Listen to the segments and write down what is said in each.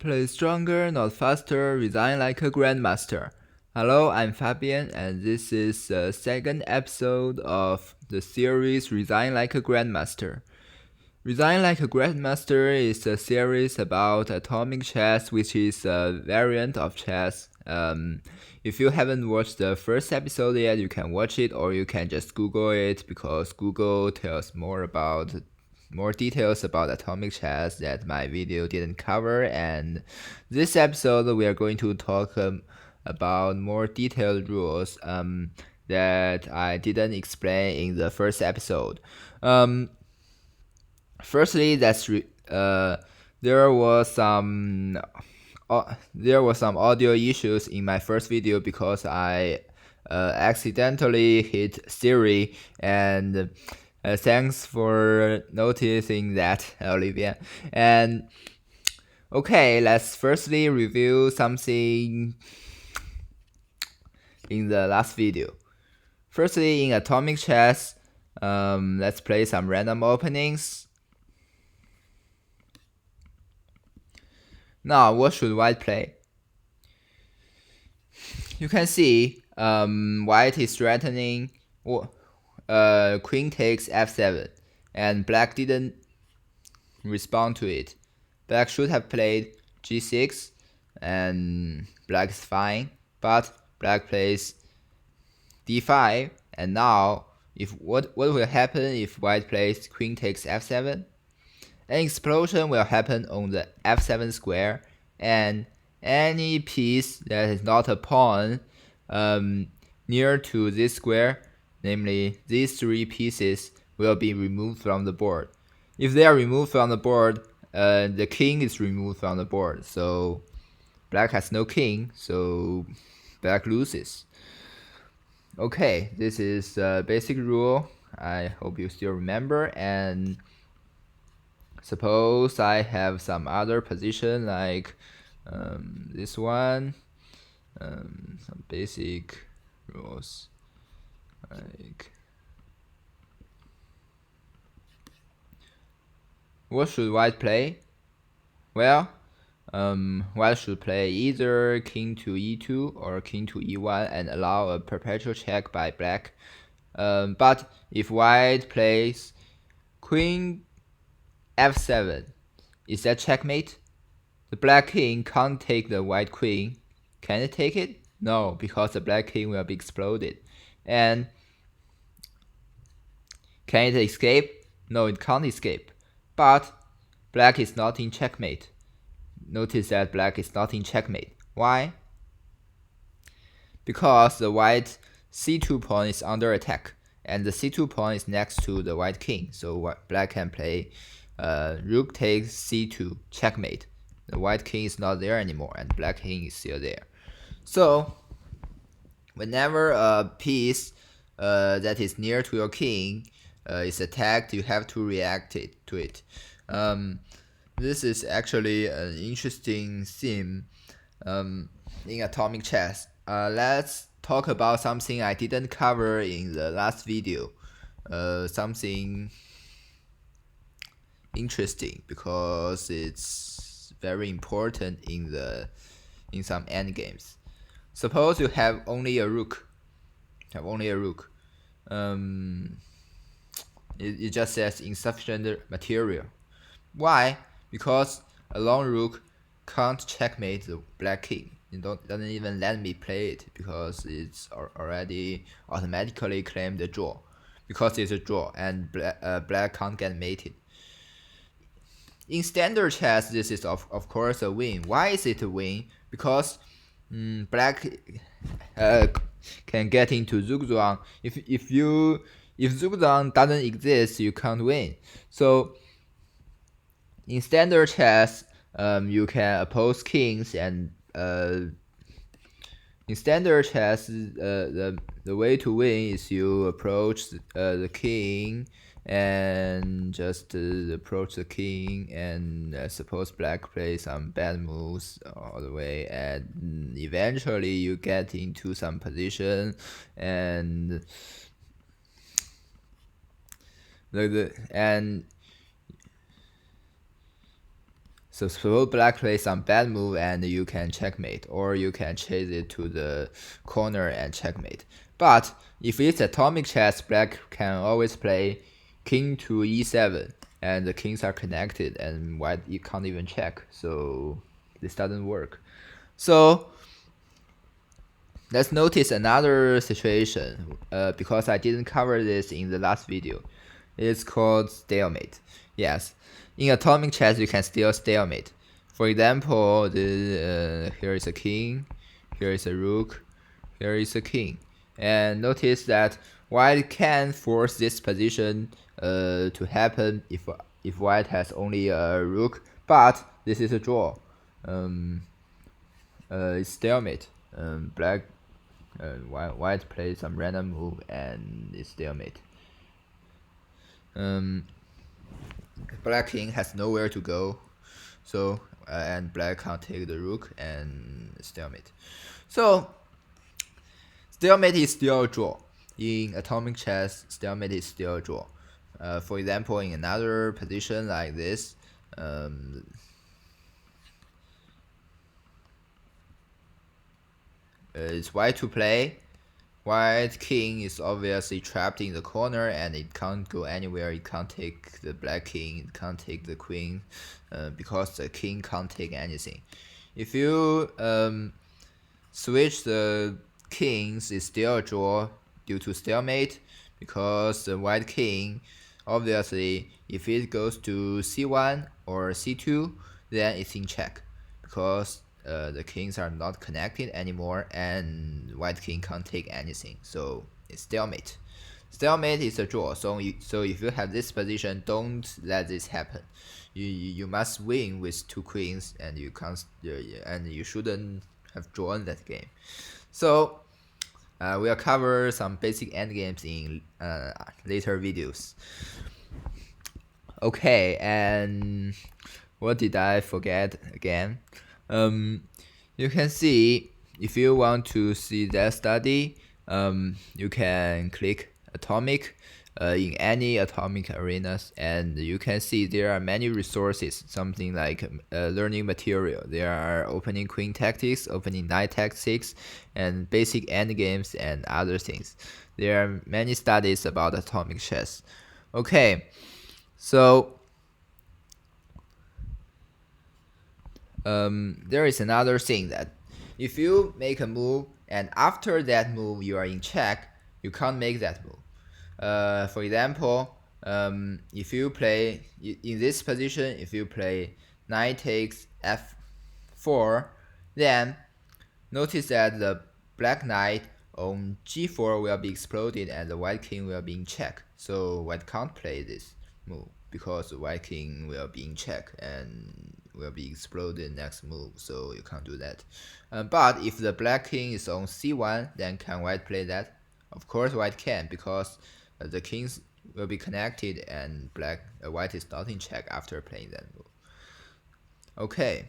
Play stronger, not faster, resign like a grandmaster. Hello, I'm Fabian, and this is the second episode of the series Resign Like a Grandmaster. Resign Like a Grandmaster is a series about atomic chess, which is a variant of chess. If you haven't watched the first episode yet, you can watch it, or you can just Google it because Google tells more details about atomic chess that my video didn't cover. And this episode, we are going to talk about more detailed rules that I didn't explain in the first episode. Firstly, there was some audio issues in my first video because I accidentally hit Siri, and thanks for noticing that, Olivia. And okay, let's firstly review something in the last video. Firstly, in atomic chess, let's play some random openings. Now, what should white play? You can see white is threatening queen takes f7, and black didn't respond to it. Black should have played g6, and black is fine, but black plays d5, and now what will happen if white plays queen takes f7? An explosion will happen on the f7 square, and any piece that is not a pawn near to this square, namely these three pieces, will be removed from the board. If they are removed from the board, the king is removed from the board, so black has no king, so black loses. Okay, this is the basic rule. I hope you still remember. And suppose I have some other position like this one, some basic rules like what should white play? Well, white should play either king to e2 or king to e1 and allow a perpetual check by black. But if white plays queen f7, is that checkmate? The black king can't take the white queen. Can it take it? No, because the black king will be exploded. And can it escape? No, it can't escape. But black is not in checkmate. Notice that black is not in checkmate. Why? Because the white c2 pawn is under attack, and the c2 pawn is next to the white king, so black can play rook takes c2, checkmate. The white king is not there anymore, and black king is still there. So whenever a piece that is near to your king is attacked, you have to react to it. This is actually an interesting theme in atomic chess. Let's talk about something I didn't cover in the last video. Something interesting because it's very important in some endgames. Suppose you have only a rook. It just says insufficient material. Why? Because a long rook can't checkmate the black king. It doesn't even let me play it because it's already automatically claimed a draw. Because it's a draw and black can't get mated. In standard chess, this is of course a win. Why is it a win? Because black can get into zugzwang. If zugzwang doesn't exist, you can't win. So in standard chess, you can oppose kings, and in standard chess, the way to win is you approach the king and just approach the king, and suppose black plays some bad moves all the way, and eventually you get into some position, and So suppose black plays some bad move and you can checkmate, or you can chase it to the corner and checkmate. But if it's atomic chess, black can always play king to e7, and the kings are connected, and white you can't even check. So this doesn't work. So let's notice another situation, because I didn't cover this in the last video. It's called stalemate. Yes, in atomic chess you can still stalemate. For example, here is a king, here is a rook, here is a king. And notice that white can force this position to happen if white has only a rook, but this is a draw. It's stalemate. White plays some random move and it's stalemate. Black king has nowhere to go, so and black can't take the rook and stalemate. So stalemate is still a draw. In atomic chess, stalemate is still a draw. For example, in another position like this, it's white to play. White king is obviously trapped in the corner and it can't go anywhere. It can't take the black king, it can't take the queen, because the king can't take anything. If you switch the kings, it's still a draw due to stalemate, because the white king, obviously, if it goes to c1 or c2, then it's in check, because the kings are not connected anymore and white king can't take anything, so it's stalemate. Stalemate is a draw, so if you have this position, don't let this happen. You must win with two queens, and you can't, and you shouldn't have drawn that game. So we'll cover some basic endgames in later videos. Okay, and what did I forget again? You can see, if you want to see that study, you can click atomic in any atomic arenas, and you can see there are many resources, something like learning material. There are opening queen tactics, opening knight tactics, and basic endgames and other things. There are many studies about atomic chess. Okay, so there is another thing, that if you make a move and after that move you are in check, you can't make that move. For example, if you play in this position, if you play knight takes f4, then notice that the black knight on g4 will be exploded and the white king will be in check. So white can't play this move because the white king will be in check and will be exploded next move, so you can't do that. But if the black king is on c1, then can white play that? Of course white can, because the kings will be connected and white is not in check after playing that move. Okay.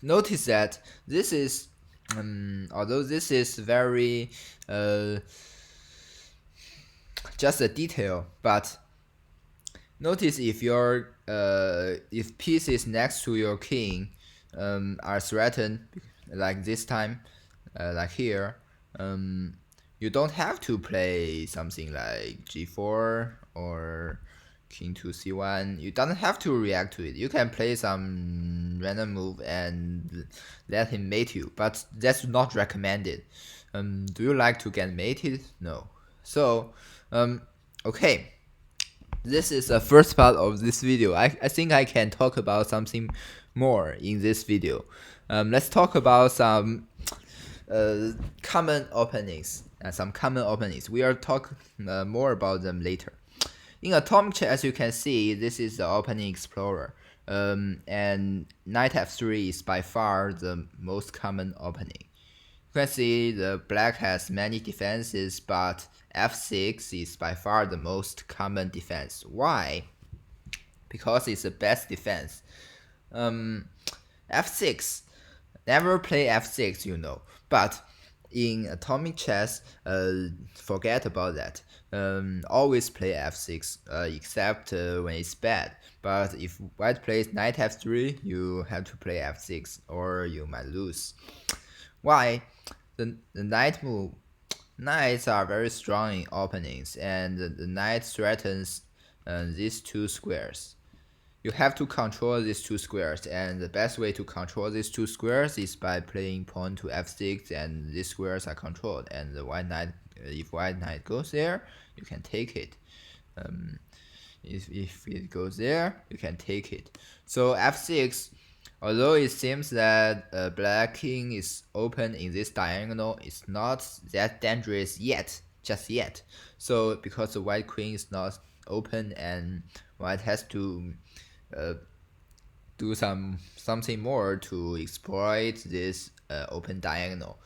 Notice that this is, although this is very just a detail, but notice if your if pieces next to your king are threatened, like this time, like here, you don't have to play something like g4 or king to c1. You don't have to react to it. You can play some random move and let him mate you, but that's not recommended. Do you like to get mated? No. So okay, this is the first part of this video. I think I can talk about something more in this video. Let's talk about some common openings. We will talk more about them later. In atomic chess, as you can see, this is the opening explorer. And knight f3 is by far the most common opening. You can see the black has many defenses, but f6 is by far the most common defense. Why? Because it's the best defense. F6, never play f6, but in atomic chess, forget about that. Always play f6, except when it's bad. But if white plays knight f3, you have to play f6, or you might lose. Why? The knight move. Knights are very strong in openings, and the knight threatens these two squares. You have to control these two squares, and the best way to control these two squares is by playing pawn to f6, and these squares are controlled. And the white knight, if white knight goes there, you can take it. If it goes there, you can take it. So f6, although it seems that black king is open in this diagonal, it's not that dangerous yet, just yet. So because the white queen is not open, and white has to do something more to exploit this open diagonal.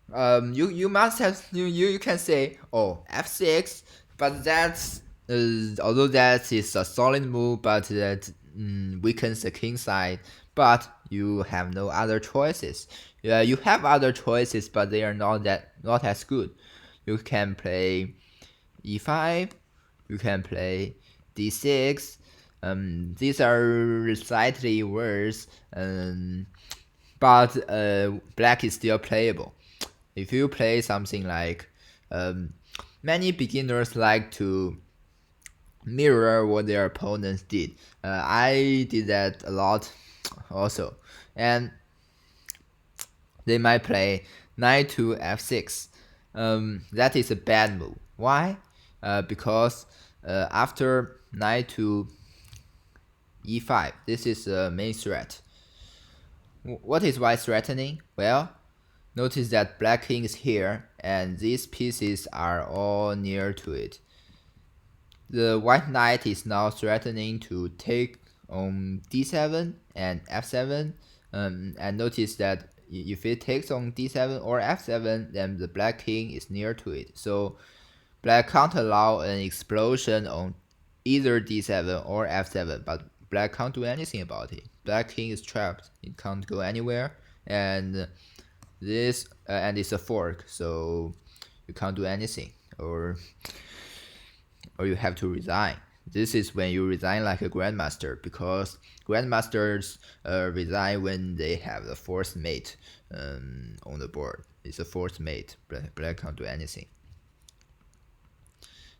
You must have you can say, oh, f6, but that's although that is a solid move, but that weakens the king side. But you have no other choices. Yeah, you have other choices, but they are not as good. You can play e5. You can play d6. These are slightly worse, but black is still playable. If you play something like, many beginners like to mirror what their opponents did. I did that a lot also. And they might play knight to f6. That is a bad move. Why? Because after knight to e5, this is the main threat. What is white threatening? Well, notice that black king is here, and these pieces are all near to it. The white knight is now threatening to take on d7 and f7, and notice that if it takes on d7 or f7, then the black king is near to it. So black can't allow an explosion on either d7 or f7, but black can't do anything about it. Black king is trapped; it can't go anywhere, and this and it's a fork, so you can't do anything, or you have to resign. This is when you resign like a grandmaster, because grandmasters resign when they have the fourth mate on the board. It's a fourth mate. Black can't do anything.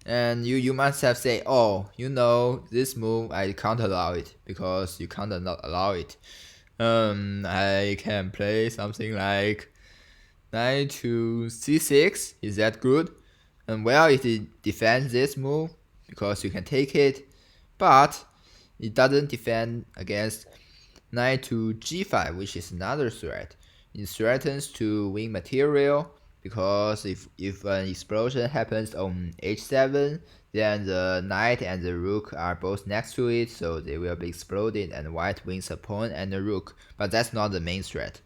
And you must have said, oh, this move I can't allow it, because you can't allow it. I can play something like knight to c6. Is that good? And well, it defends this move because you can take it, but it doesn't defend against knight to g5, which is another threat. It threatens to win material, because if an explosion happens on h7, then the knight and the rook are both next to it, so they will be exploded, and white wins a pawn and a rook. But that's not the main threat.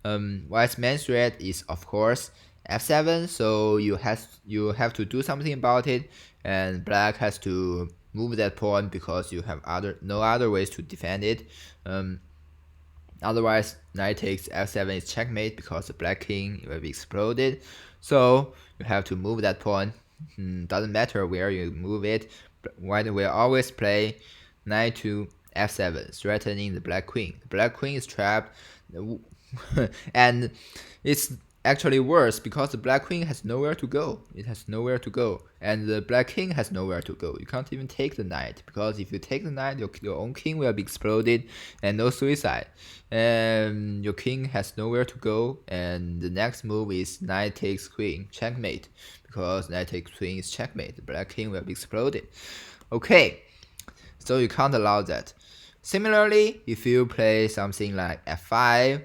White's main threat is, of course, f7, so you have to do something about it, and black has to move that pawn because you have no other ways to defend it. Otherwise, knight takes f7 is checkmate, because the black king will be exploded. So you have to move that pawn. Doesn't matter where you move it. White will always play knight to f7, threatening the black queen. The black queen is trapped, and it's actually worse because the black queen has nowhere to go. It has nowhere to go, and the black king has nowhere to go. You can't even take the knight, because if you take the knight, your own king will be exploded, and no suicide. And your king has nowhere to go, and the next move is knight takes queen, checkmate, because knight takes queen is checkmate. The black king will be exploded. Okay, so you can't allow that. Similarly, if you play something like f5,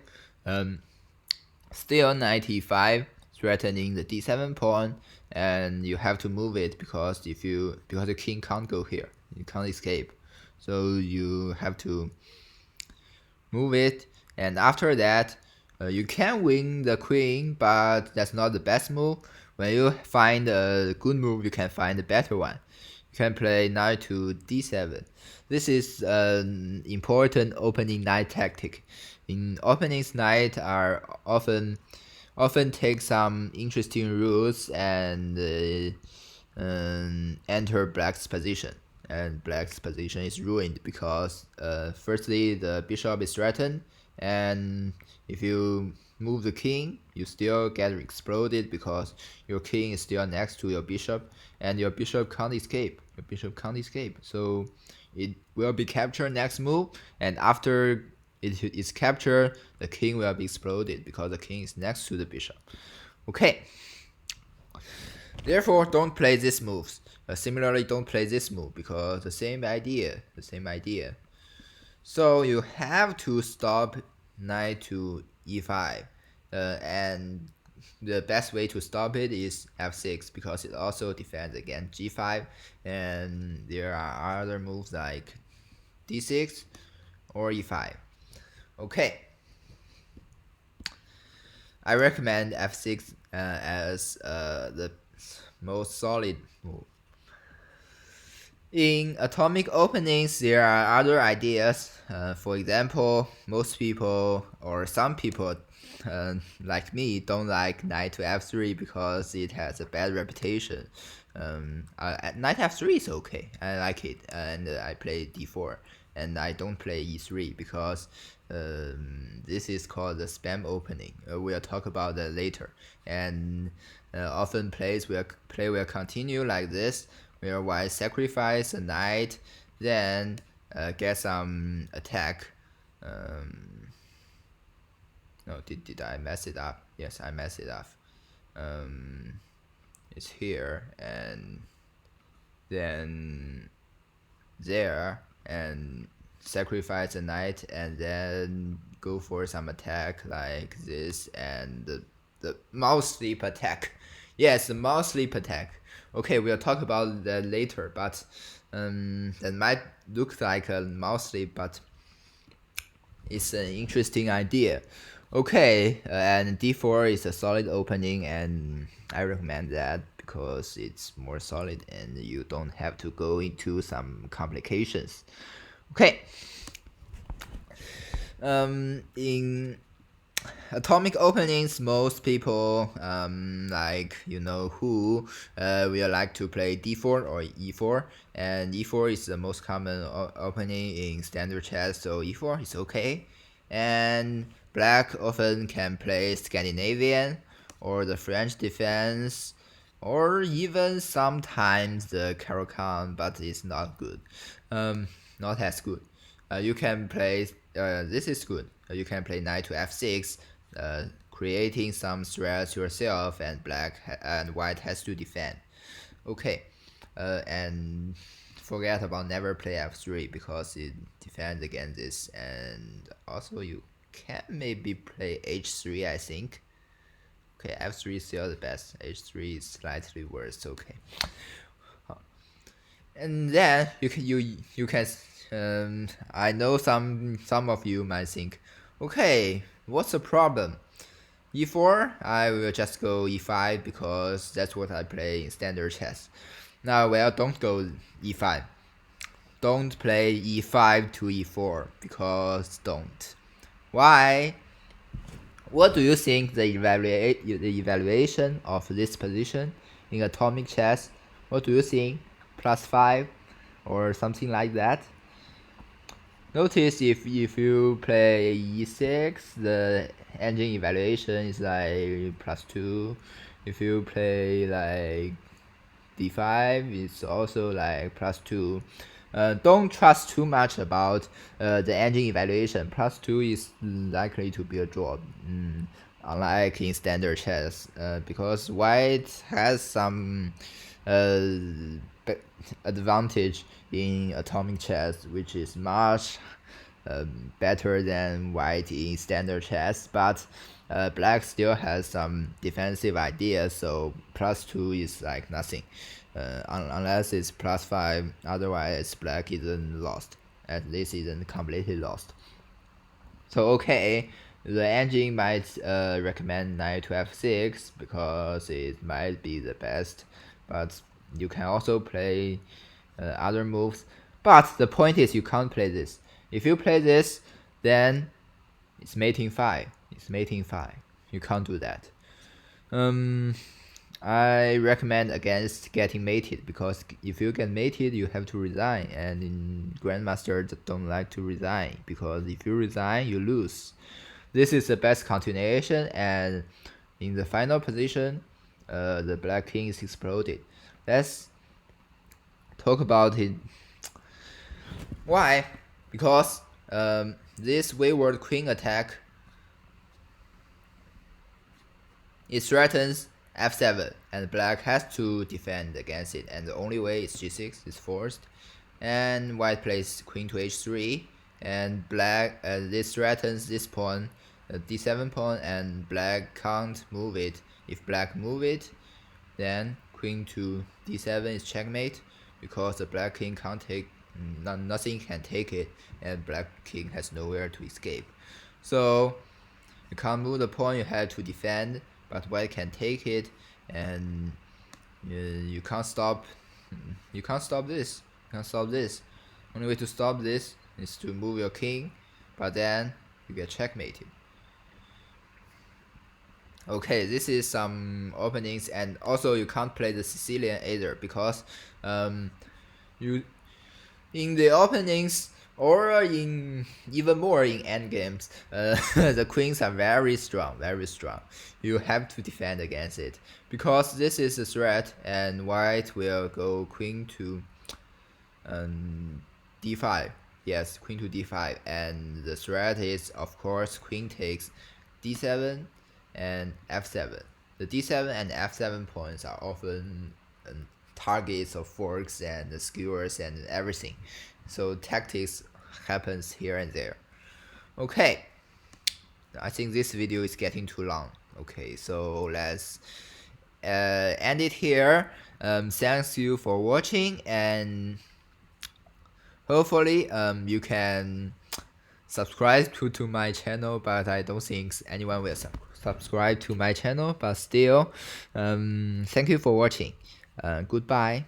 still knight e5, threatening the d7 pawn, and you have to move it, because the king can't go here, you can't escape, so you have to move it. And after that, you can win the queen, but that's not the best move. When you find a good move, you can find a better one. You can play knight to d7. This is an important opening knight tactic. In openings, knight are often often take some interesting routes and enter black's position. And black's position is ruined because firstly the bishop is threatened, and if you move the king, you still get exploded because your king is still next to your bishop, and your bishop can't escape. Your bishop can't escape, so it will be captured next move, and after it is captured, the king will be exploded because the king is next to the bishop. Okay. Therefore, don't play these moves. Similarly, don't play this move because the same idea. So you have to stop knight to e5, and the best way to stop it is f6 because it also defends against g5, and there are other moves like d6 or e5. Okay, I recommend f6 as the most solid move. In atomic openings, there are other ideas. For example, most people or some people like me don't like knight to f3 because it has a bad reputation. Knight f3 is okay. I like it, and I play d4, and I don't play e3 because this is called the spam opening. We'll talk about that later. And often plays will continue like this, where I sacrifice a knight, then get some attack. No, did I mess it up? Yes, I messed it up. It's here, and then there, and sacrifice a knight, and then go for some attack like this, and the mouse sleep attack. Yes, the mouse sleep attack. Okay, we'll talk about that later, but that might look like a mouse sleep, but it's an interesting idea. Okay, and d4 is a solid opening, and I recommend that because it's more solid and you don't have to go into some complications. Okay. In atomic openings, most people like who will like to play d4 or e4, and e4 is the most common opening in standard chess, so e4 is okay. And black often can play Scandinavian or the French defense, or even sometimes the Caro-Kann, but it's not good. Not as good. You can play. This is good. You can play knight to f6, creating some threats yourself, and and white has to defend. Okay, and forget about never play f3 because it defends against this, and also you can maybe play h3. I think. Okay, f3 is still the best. h3 is slightly worse. Okay. And then you can I know some of you might think, okay, what's the problem? e4, I will just go e5 because that's what I play in standard chess. Now, well, don't go e5. Don't play e5 to e4 because don't. Why? What do you think the evaluation of this position in atomic chess? What do you think? +5 or something like that? Notice if you play e6, the engine evaluation is like +2. If you play like d5, it's also like +2. Don't trust too much about the engine evaluation. +2 is likely to be a draw, unlike in standard chess, because white has some advantage in atomic chess, which is much better than white in standard chess, but black still has some defensive ideas, so +2 is like nothing, unless it's +5. Otherwise, black isn't lost. At least isn't completely lost. So okay, the engine might recommend knight to f6 because it might be the best, but you can also play other moves. But the point is you can't play this. If you play this, then it's mating 5. You can't do that. Um, I recommend against getting mated because if you get mated, you have to resign, and in grandmaster don't like to resign because if you resign, you lose. This is the best continuation, and in the final position, the black king is exploded. Let's talk about it. Why? Because this wayward queen attack, it threatens f7, and black has to defend against it, and the only way is g6 is forced, and white plays queen to h3, and black this threatens this pawn, d7 pawn, and black can't move it. If black move it, then queen to d7 is checkmate because the black king can't take, nothing can take it, and black king has nowhere to escape. So you can't move the pawn, you have to defend, but white can take it, and you can't stop. You can't stop this. You can't stop this. Only way to stop this is to move your king, but then you get checkmated. Okay, this is some openings, and also you can't play the Sicilian either because you in the openings or in even more in endgames, the queens are very strong, very strong. You have to defend against it because this is a threat, and white will go queen to d5. Yes, queen to d5, and the threat is of course queen takes d7 and f7. The d7 and f7 points are often targets of forks and skewers and everything, so tactics happens here and there. Okay, I think this video is getting too long. Okay, so let's end it here. Thanks you for watching, and hopefully you can subscribe to my channel, but I don't think anyone will subscribe to my channel, but still thank you for watching. Goodbye.